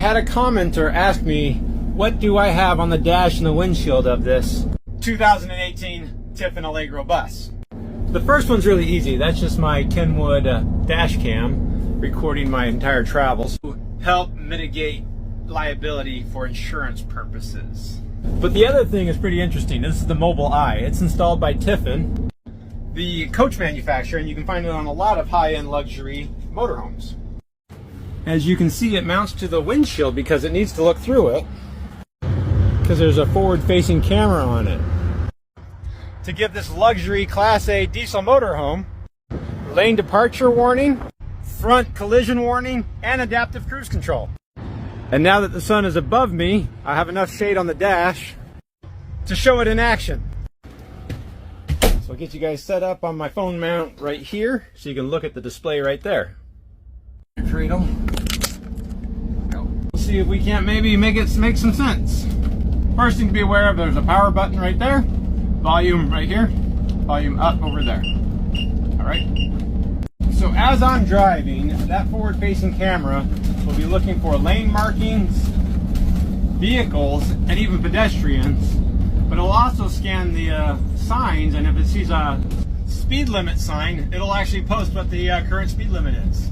Had a commenter ask me, what do I have on the dash and the windshield of this 2018 Tiffin Allegro bus? The first one's really easy. That's just my Kenwood dash cam recording my entire travels to help mitigate liability for insurance purposes. But the other thing is pretty interesting. This is the Mobile Eye. It's installed by Tiffin, the coach manufacturer, and you can find it on a lot of high-end luxury motorhomes. As you can see, it mounts to the windshield because it needs to look through it, because there's a forward-facing camera on it. To give this luxury Class A diesel motorhome lane departure warning, front collision warning, and adaptive cruise control. And now that the sun is above me, I have enough shade on the dash to show it in action. So I'll get you guys set up on my phone mount right here so you can look at the display right there. Freedom. Let's see if we can't maybe make some sense. First thing to be aware of, there's a power button right there, volume right here, volume up over there. All right. So as I'm driving, that forward-facing camera will be looking for lane markings, vehicles, and even pedestrians. But it'll also scan the signs, and if it sees a speed limit sign, it'll actually post what the current speed limit is.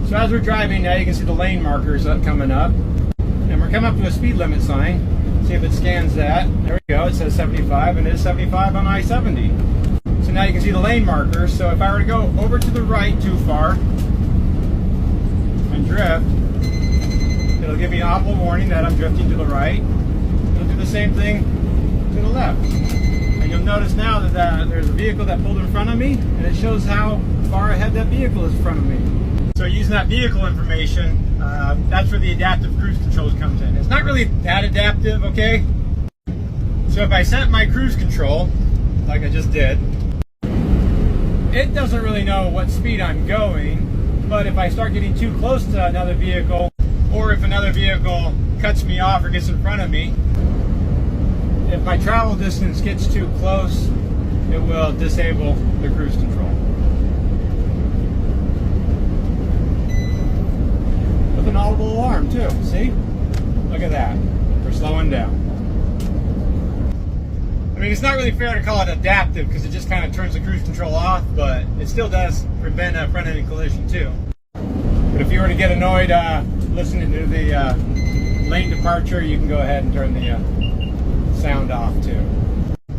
So as we're driving now, you can see the lane markers coming up. And we're coming up to a speed limit sign. See if it scans that. There we go, it says 75, and it is 75 on I-70. So now you can see the lane markers. So if I were to go over to the right too far and drift, it'll give me an awful warning that I'm drifting to the right. It'll do the same thing to the left. And you'll notice now that there's a vehicle that pulled in front of me, and it shows how far ahead that vehicle is in front of me. So using that vehicle information, that's where the adaptive cruise control comes in. It's not really that adaptive, okay? So if I set my cruise control, like I just did, it doesn't really know what speed I'm going, but if I start getting too close to another vehicle, or if another vehicle cuts me off or gets in front of me, if my travel distance gets too close, it will disable the cruise control. With an audible alarm too, see? Look at that, we're slowing down. I mean, it's not really fair to call it adaptive because it just kind of turns the cruise control off, but it still does prevent a front-end collision too. But if you were to get annoyed listening to the lane departure, you can go ahead and turn the sound off too.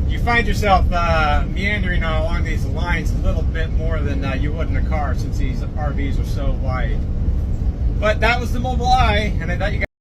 You find yourself meandering along these lines a little bit more than you would in a car, since these RVs are so wide. But that was the Mobile Eye, and I thought you guys